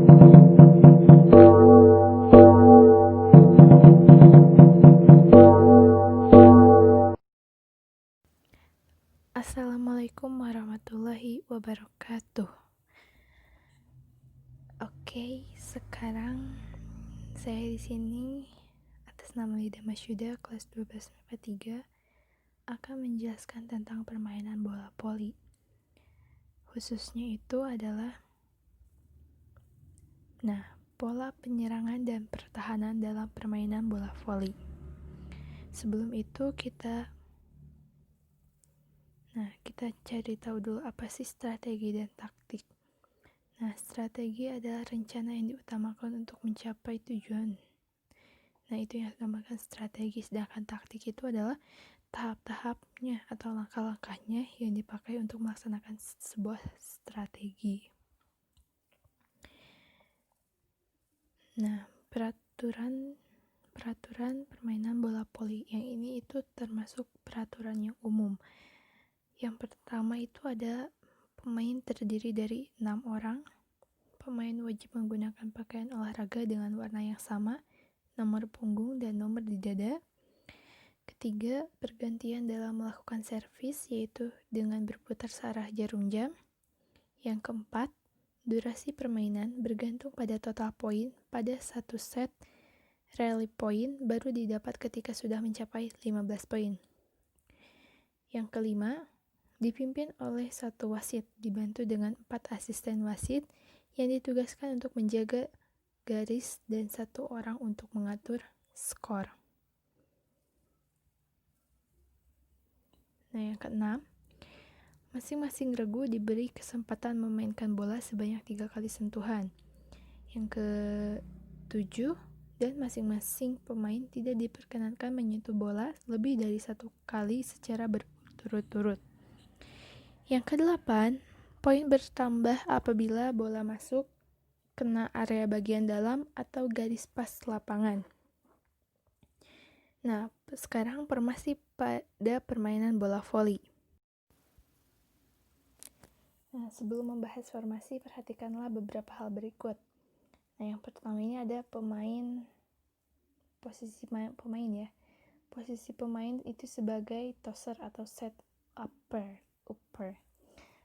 Assalamualaikum warahmatullahi wabarakatuh. Oke, sekarang saya di sini atas nama Lida Masyuda kelas 12 MIPA 3 akan menjelaskan tentang permainan bola voli. Khususnya itu adalah pola penyerangan dan pertahanan dalam permainan bola voli. Sebelum itu kita cari tahu dulu apa sih strategi dan taktik. Strategi adalah rencana yang diutamakan untuk mencapai tujuan. Itu yang dinamakan strategi, sedangkan taktik itu adalah tahap-tahapnya atau langkah-langkahnya yang dipakai untuk melaksanakan sebuah strategi. Peraturan permainan bola voli yang ini itu termasuk peraturan yang umum. Yang pertama itu ada pemain terdiri dari 6 orang. Pemain wajib menggunakan pakaian olahraga dengan warna yang sama, nomor punggung dan nomor di dada. Ketiga, pergantian dalam melakukan servis, yaitu dengan berputar searah jarum jam. Yang keempat, durasi permainan bergantung pada total poin pada satu set. Rally point baru didapat ketika sudah mencapai 15 poin. Yang kelima, dipimpin oleh satu wasit, dibantu dengan 4 asisten wasit yang ditugaskan untuk menjaga garis dan 1 orang untuk mengatur skor. Yang keenam, masing-masing regu diberi kesempatan memainkan bola sebanyak 3 kali sentuhan. Yang ketujuh, dan masing-masing pemain tidak diperkenankan menyentuh bola lebih dari 1 kali secara berturut-turut. Yang kedelapan, poin bertambah apabila bola masuk, kena area bagian dalam atau garis pas lapangan. Sekarang formasi pada permainan bola voli. Sebelum membahas formasi, perhatikanlah beberapa hal berikut. Yang pertama ini ada posisi pemain ya. Posisi pemain itu sebagai tosser atau set upper.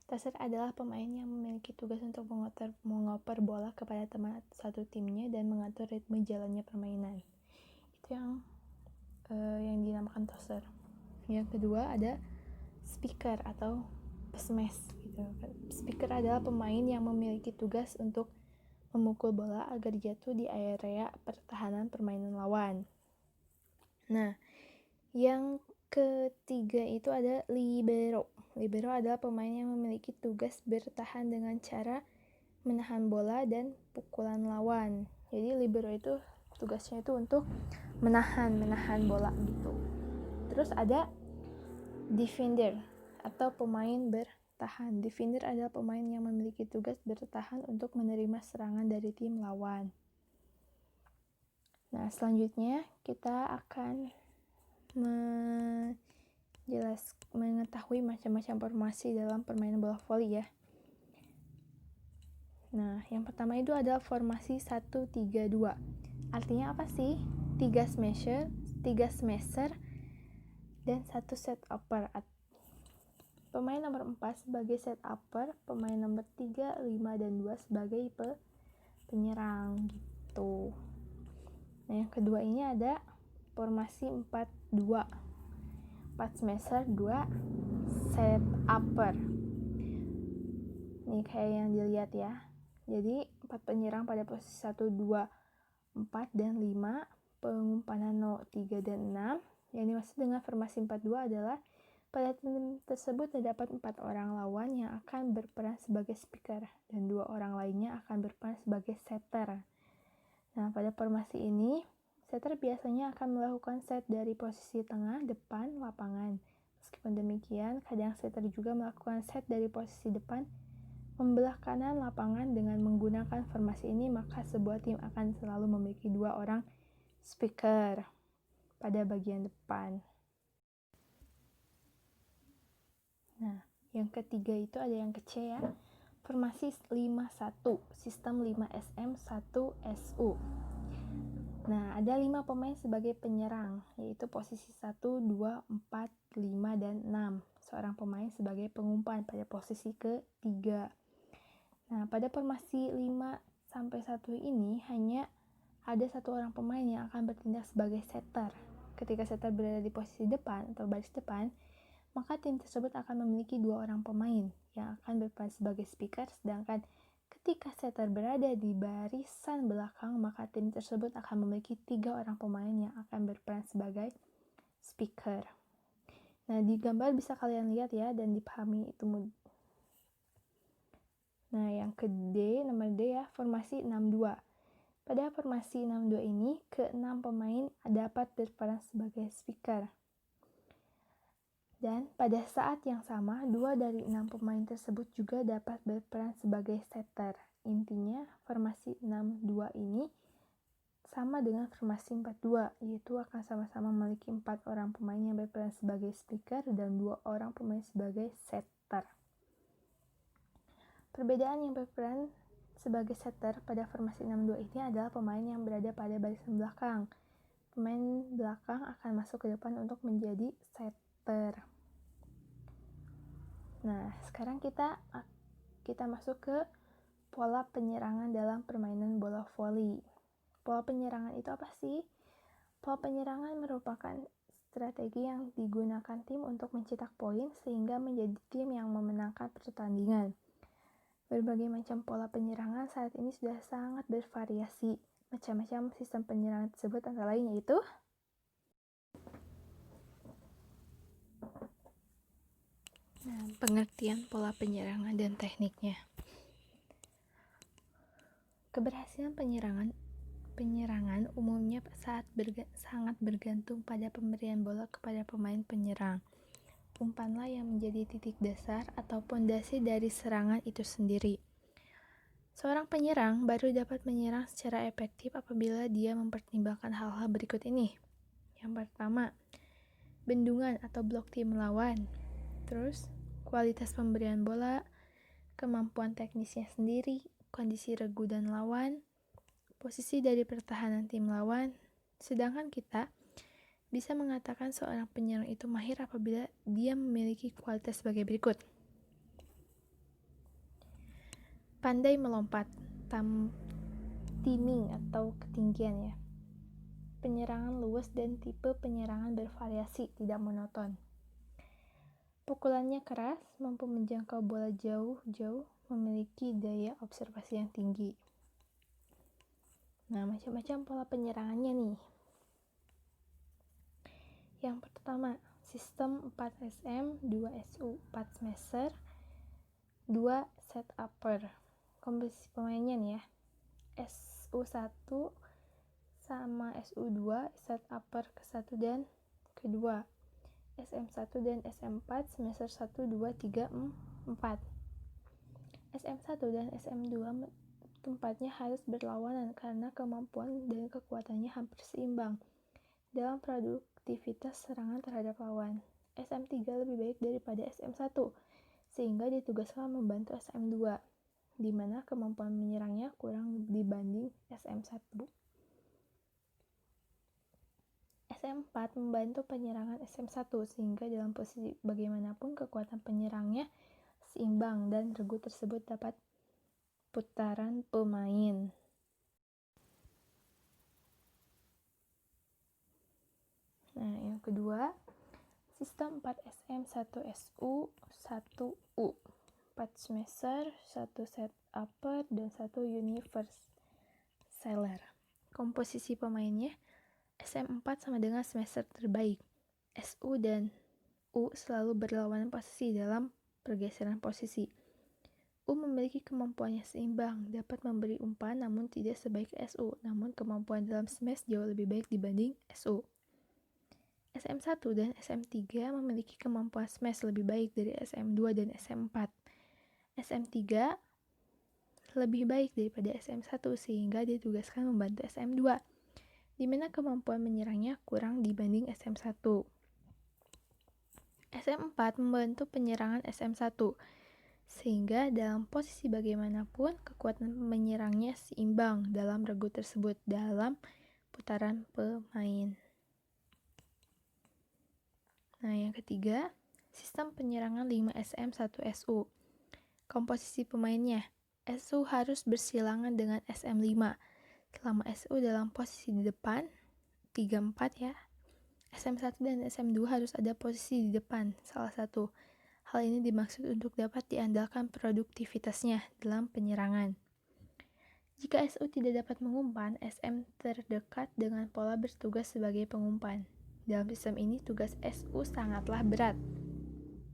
Tosser adalah pemain yang memiliki tugas untuk mengoper bola kepada teman satu timnya dan mengatur ritme jalannya permainan. Itu yang dinamakan tosser. Yang kedua ada speaker atau pesmes gitu. Speaker adalah pemain yang memiliki tugas untuk memukul bola agar jatuh di area pertahanan permainan lawan. Yang ketiga itu ada libero. Libero adalah pemain yang memiliki tugas bertahan dengan cara menahan bola dan pukulan lawan. Jadi libero itu tugasnya itu untuk menahan bola gitu. Terus ada defender atau pemain bertahan. Defender adalah pemain yang memiliki tugas bertahan untuk menerima serangan dari tim lawan. Selanjutnya kita akan mengetahui macam-macam formasi dalam permainan bola voli ya. Yang pertama itu adalah formasi 1-3-2. Artinya apa sih? 3 smasher dan 1 set upper. Pemain nomor 4 sebagai set upper, pemain nomor 3, 5, dan 2 sebagai penyerang gitu. Yang kedua ini ada formasi 4-2. 4 smasher, 2 set upper. Ini kayak yang dilihat ya. Jadi 4 penyerang pada posisi 1, 2, 4, dan 5. Pengumpanan 3 dan 6. Yang dimaksud dengan formasi 4-2 adalah pada tim tersebut terdapat 4 orang lawan yang akan berperan sebagai speaker dan 2 orang lainnya akan berperan sebagai setter. Pada formasi ini, setter biasanya akan melakukan set dari posisi tengah depan lapangan. Meskipun demikian, kadang setter juga melakukan set dari posisi depan membelah kanan lapangan. Dengan menggunakan formasi ini, maka sebuah tim akan selalu memiliki 2 orang speaker pada bagian depan. Yang ketiga itu ada yang ke C ya. Formasi 5-1, sistem 5SM1SU. Nah, ada 5 pemain sebagai penyerang, yaitu posisi 1, 2, 4, 5, dan 6. Seorang pemain sebagai pengumpan pada posisi ke-3. Nah, pada formasi 5-1 ini hanya ada satu orang pemain yang akan bertindak sebagai setter. Ketika setter berada di posisi depan atau baris depan, maka tim tersebut akan memiliki 2 orang pemain yang akan berperan sebagai speaker, sedangkan ketika setter berada di barisan belakang, maka tim tersebut akan memiliki 3 orang pemain yang akan berperan sebagai speaker. Nah, di gambar bisa kalian lihat ya dan dipahami itu mudah. Nah, yang nomor D ya, formasi 6-2. Pada formasi 6-2 ini, ke-6 pemain dapat berperan sebagai speaker. Dan pada saat yang sama, 2 dari 6 pemain tersebut juga dapat berperan sebagai setter. Intinya, formasi 6-2 ini sama dengan formasi 4-2, yaitu akan sama-sama memiliki 4 orang pemain yang berperan sebagai speaker dan 2 orang pemain sebagai setter. Perbedaan yang berperan sebagai setter pada formasi 6-2 ini adalah pemain yang berada pada barisan belakang. Pemain belakang akan masuk ke depan untuk menjadi setter. Nah, sekarang kita masuk ke pola penyerangan dalam permainan bola voli. Pola penyerangan itu apa sih? Pola penyerangan merupakan strategi yang digunakan tim untuk mencetak poin sehingga menjadi tim yang memenangkan pertandingan. Berbagai macam pola penyerangan saat ini sudah sangat bervariasi. Macam-macam sistem penyerangan tersebut antara lain yaitu pengertian pola penyerangan dan tekniknya. Keberhasilan penyerangan umumnya sangat bergantung pada pemberian bola kepada pemain penyerang. Umpanlah yang menjadi titik dasar atau pondasi dari serangan itu sendiri. Seorang penyerang baru dapat menyerang secara efektif apabila dia mempertimbangkan hal-hal berikut ini. Yang pertama, bendungan atau blok tim lawan. Terus, kualitas pemberian bola, kemampuan teknisnya sendiri, kondisi regu dan lawan, posisi dari pertahanan tim lawan. Sedangkan kita bisa mengatakan seorang penyerang itu mahir apabila dia memiliki kualitas sebagai berikut. Pandai melompat, timing atau ketinggian ya. Penyerangan luwes dan tipe penyerangan bervariasi, tidak monoton. Pukulannya keras, mampu menjangkau bola jauh-jauh, memiliki daya observasi yang tinggi. Nah, macam-macam pola penyerangannya nih. Yang pertama, sistem 4SM, 2SU, 4 smasher, 2 set upper. Komposisi pemainnya nih ya. SU1 sama SU2, set upper ke-1 dan ke-2. SM1 dan SM4, semester 1, 2, 3, 4. SM1 dan SM2 tempatnya harus berlawanan karena kemampuan dan kekuatannya hampir seimbang dalam produktivitas serangan terhadap lawan. SM3 lebih baik daripada SM1, sehingga ditugaskan membantu SM2, di mana kemampuan menyerangnya kurang dibanding SM1. SM4 membantu penyerangan SM1 sehingga dalam posisi bagaimanapun kekuatan penyerangnya seimbang dan regu tersebut dapat putaran pemain. Nah, yang kedua, sistem 4SM, 1SU, 1U, 4 smasher, 1 set upper, dan 1 universaler. Komposisi pemainnya SM4 sama dengan smasher terbaik. SU dan U selalu berlawanan posisi dalam pergeseran posisi. U memiliki kemampuan yang seimbang, dapat memberi umpan namun tidak sebaik SU, namun kemampuan dalam smash jauh lebih baik dibanding SU. SM1 dan SM3 memiliki kemampuan smash lebih baik dari SM2 dan SM4. SM3 lebih baik daripada SM1 sehingga ditugaskan membantu SM2, di mana kemampuan menyerangnya kurang dibanding SM1. SM4 membantu penyerangan SM1, sehingga dalam posisi bagaimanapun kekuatan menyerangnya seimbang dalam regu tersebut dalam putaran pemain. Nah, yang ketiga, sistem penyerangan 5SM 1SU. Komposisi pemainnya, SU harus bersilangan dengan SM5. Selama SU dalam posisi di depan, 3-4 ya, SM1 dan SM2 harus ada posisi di depan, salah satu. Hal ini dimaksud untuk dapat diandalkan produktivitasnya dalam penyerangan. Jika SU tidak dapat mengumpan, SM terdekat dengan pola bertugas sebagai pengumpan. Dalam sistem ini, tugas SU sangatlah berat,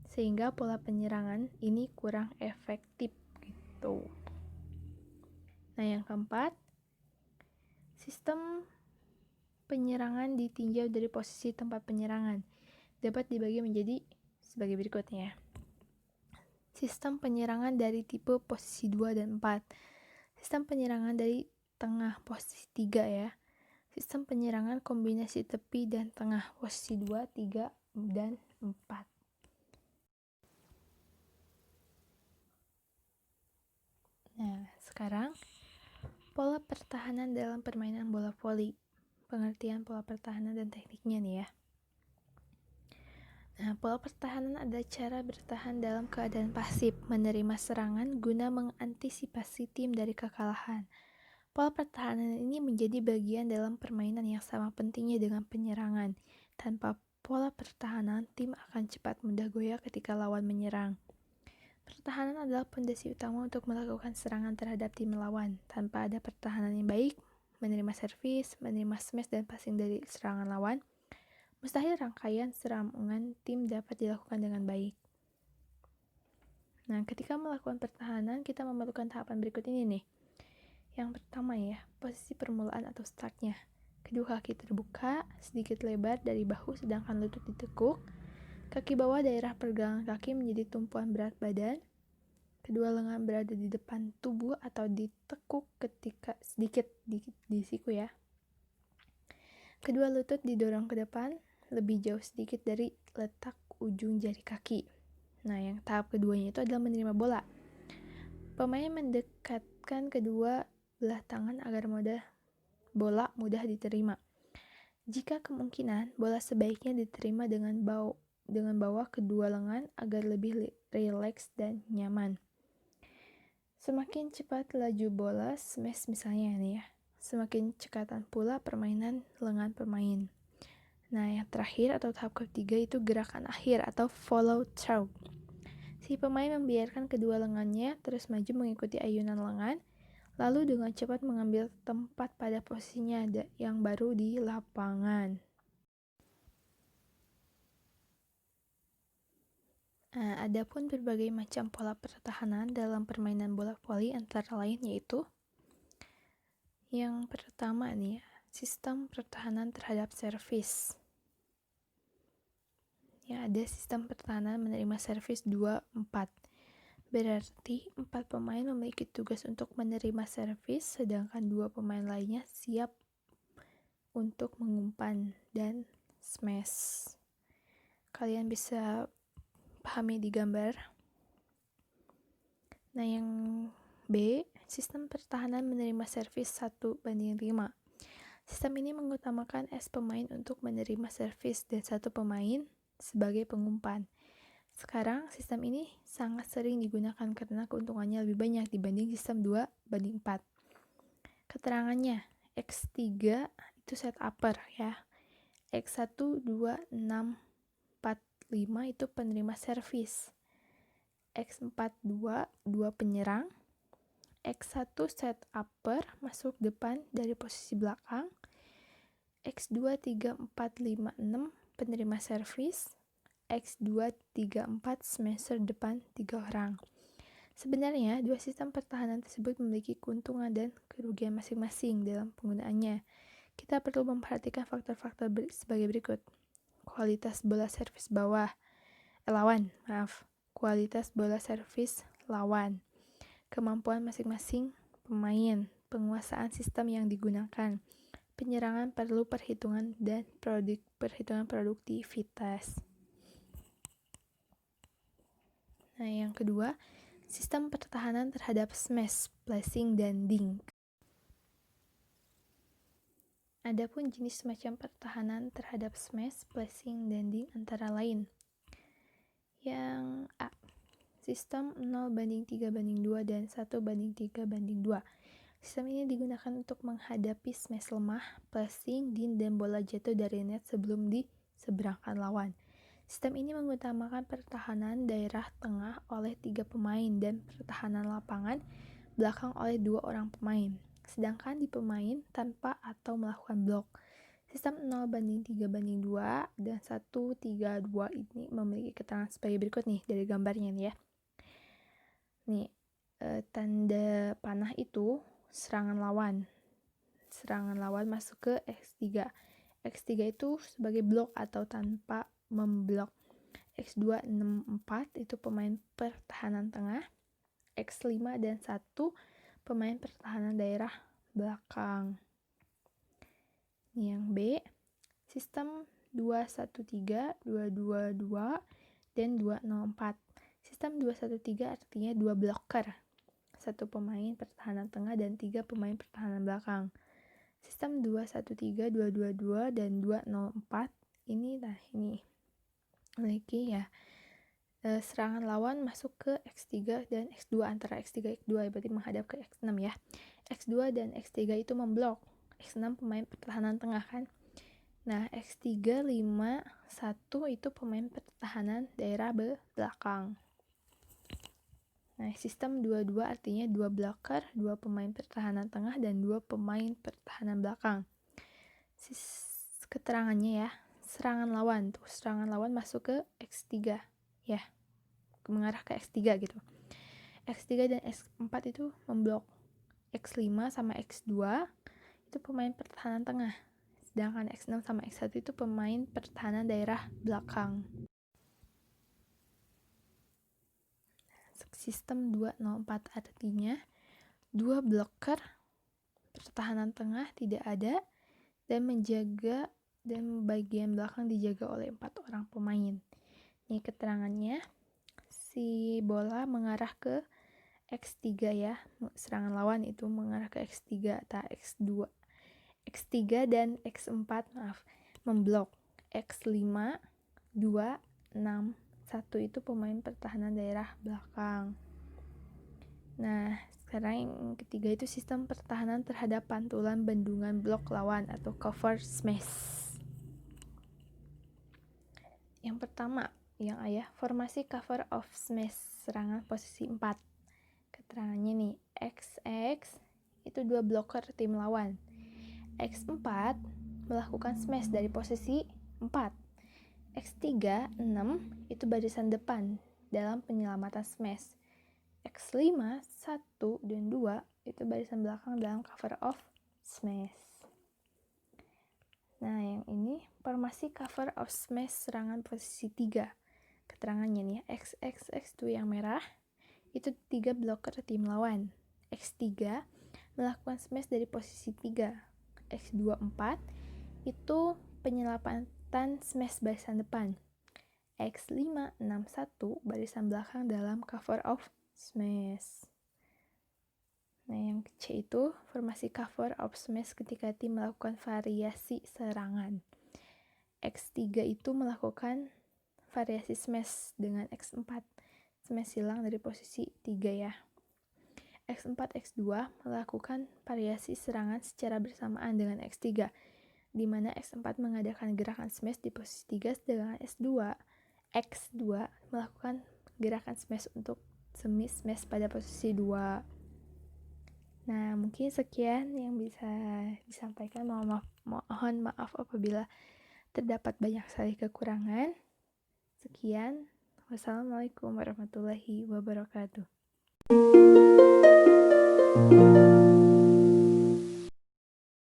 sehingga pola penyerangan ini kurang efektif gitu. Nah, yang keempat, sistem penyerangan ditinjau dari posisi tempat penyerangan. Dapat dibagi menjadi sebagai berikutnya. Sistem penyerangan dari tipe posisi 2 dan 4. Sistem penyerangan dari tengah posisi 3 ya. Sistem penyerangan kombinasi tepi dan tengah posisi 2, 3, dan 4. Nah, sekarang pola pertahanan dalam permainan bola voli. Pengertian pola pertahanan dan tekniknya nih ya. Nah, pola pertahanan adalah cara bertahan dalam keadaan pasif, menerima serangan guna mengantisipasi tim dari kekalahan. Pola pertahanan ini menjadi bagian dalam permainan yang sama pentingnya dengan penyerangan. Tanpa pola pertahanan, tim akan cepat mudah goyah ketika lawan menyerang. Pertahanan adalah fondasi utama untuk melakukan serangan terhadap tim lawan. Tanpa ada pertahanan yang baik, menerima servis, menerima smash dan passing dari serangan lawan, mustahil rangkaian serangan tim dapat dilakukan dengan baik. Nah, ketika melakukan pertahanan, kita memerlukan tahapan berikut ini nih. Yang pertama ya, posisi permulaan atau startnya. Kedua kaki terbuka, sedikit lebar dari bahu sedangkan lutut ditekuk. Kaki bawah daerah pergelangan kaki menjadi tumpuan berat badan. Kedua lengan berada di depan tubuh atau ditekuk ketika sedikit di siku ya. Kedua lutut didorong ke depan, lebih jauh sedikit dari letak ujung jari kaki. Nah, yang tahap keduanya itu adalah menerima bola. Pemain mendekatkan kedua belah tangan agar bola mudah diterima. Jika kemungkinan, bola sebaiknya diterima dengan bawah kedua lengan agar lebih rileks dan nyaman. Semakin cepat laju bola, smash misalnya nih ya, semakin cekatan pula permainan lengan pemain. Nah, yang terakhir atau tahap ketiga itu gerakan akhir atau follow through. Si pemain membiarkan kedua lengannya terus maju mengikuti ayunan lengan, lalu dengan cepat mengambil tempat pada posisinya yang baru di lapangan. Nah, ada pun berbagai macam pola pertahanan dalam permainan bola voli, antara lain yaitu yang pertama nih ya, sistem pertahanan terhadap servis. Ya, ada sistem pertahanan menerima servis 2-4. Berarti 4 pemain memiliki tugas untuk menerima servis, sedangkan 2 pemain lainnya siap untuk mengumpan dan smash. Kalian bisa pahami di gambar. Nah, yang B, sistem pertahanan menerima servis 1:5. Sistem ini mengutamakan S pemain untuk menerima servis dan 1 pemain sebagai pengumpan. Sekarang, sistem ini sangat sering digunakan karena keuntungannya lebih banyak dibanding sistem 2:4. Keterangannya, X3 itu set upper ya. X1, 2, 6, 4, 5 itu penerima servis. X4, 2 penyerang. X1 set upper masuk depan dari posisi belakang. X2, 3, 4, 5, 6 penerima servis. X2, 3, 4 smasher depan 3 orang. Sebenarnya, dua sistem pertahanan tersebut memiliki keuntungan dan kerugian masing-masing dalam penggunaannya. Kita perlu memperhatikan faktor-faktor sebagai berikut. Kualitas bola servis lawan. Kualitas bola servis lawan. Kemampuan masing-masing pemain. Penguasaan sistem yang digunakan. Penyerangan perlu perhitungan dan perhitungan produktivitas. Nah, yang kedua, Sistem pertahanan terhadap smash, splicing, dan dink. Adapun jenis macam pertahanan terhadap smash, splicing, dan dink antara lain. Yang A, sistem 0:3:2 dan 1:3:2. Sistem ini digunakan untuk menghadapi smash lemah, splicing, dink, dan bola jatuh dari net sebelum diseberangkan lawan. Sistem ini mengutamakan pertahanan daerah tengah oleh 3 pemain dan pertahanan lapangan belakang oleh 2 orang pemain, sedangkan di pemain tanpa atau melakukan blok. Sistem 0:3:2 dan 1:3:2 ini memiliki keterangan sebagai berikut nih dari gambarnya nih ya. Nih, tanda panah itu serangan lawan. Serangan lawan masuk ke X3. X3 itu sebagai blok atau tanpa memblok. X2 6-4 itu pemain pertahanan tengah. X5 dan 1 pemain pertahanan daerah belakang. Yang B, sistem 2-1-3, 2-2-2, dan 2-0-4. Sistem 2-1-3 artinya 2 blocker, 1 pemain pertahanan tengah dan 3 pemain pertahanan belakang. Sistem 2-1-3, 2-2-2, dan 2-0-4 ini memiliki ya serangan lawan masuk ke X3 dan X2, antara X3 X2 berarti menghadap ke X6 ya. X2 dan X3 itu memblok. X6 pemain pertahanan tengah kan. Nah, X3 5 1 itu pemain pertahanan daerah belakang. Nah, sistem 2-2 artinya 2 blocker, 2 pemain pertahanan tengah dan 2 pemain pertahanan belakang. Keterangannya ya, serangan lawan masuk ke X3 ya, mengarah ke X3 gitu. X3 dan X4 itu memblok. X5 sama X2 itu pemain pertahanan tengah, sedangkan X6 sama X1 itu pemain pertahanan daerah belakang. Sistem 2-0-4 artinya 2 blocker pertahanan tengah tidak ada dan bagian belakang dijaga oleh 4 orang pemain. Ini keterangannya, si bola mengarah ke X3 ya, serangan lawan itu mengarah ke X3 atau X2. X3 dan X4 memblok. X5 2 6 1 itu pemain pertahanan daerah belakang. Nah, sekarang yang ketiga itu sistem pertahanan terhadap pantulan bendungan blok lawan atau cover smash. Yang pertama, yang A ya, formasi cover of smash, serangan posisi 4. Keterangannya nih, XX itu 2 blocker tim lawan. X4 melakukan smash dari posisi 4. X3 6 itu barisan depan dalam penyelamatan smash. X5 1 dan 2 itu barisan belakang dalam cover of smash. Nah, yang ini formasi cover of smash serangan posisi 3. Keterangannya nih, XX itu yang merah itu 3 blocker tim lawan. X3 melakukan smash dari posisi 3. X2 4 itu penyelamatan smash barisan depan. X5 6 1 barisan belakang dalam cover of smash. Nah, yang C itu formasi cover of smash ketika tim melakukan variasi serangan. X3 itu melakukan variasi smash dengan X4. Smash hilang dari posisi 3 ya. X4 X2 melakukan variasi serangan secara bersamaan dengan X3, di mana X4 mengadakan gerakan smash di posisi 3, sedangkan X2 melakukan gerakan smash untuk semi smash pada posisi 2. Nah, mungkin sekian yang bisa disampaikan. Mohon maaf apabila terdapat banyak sekali kekurangan. Sekian. Wassalamualaikum warahmatullahi wabarakatuh.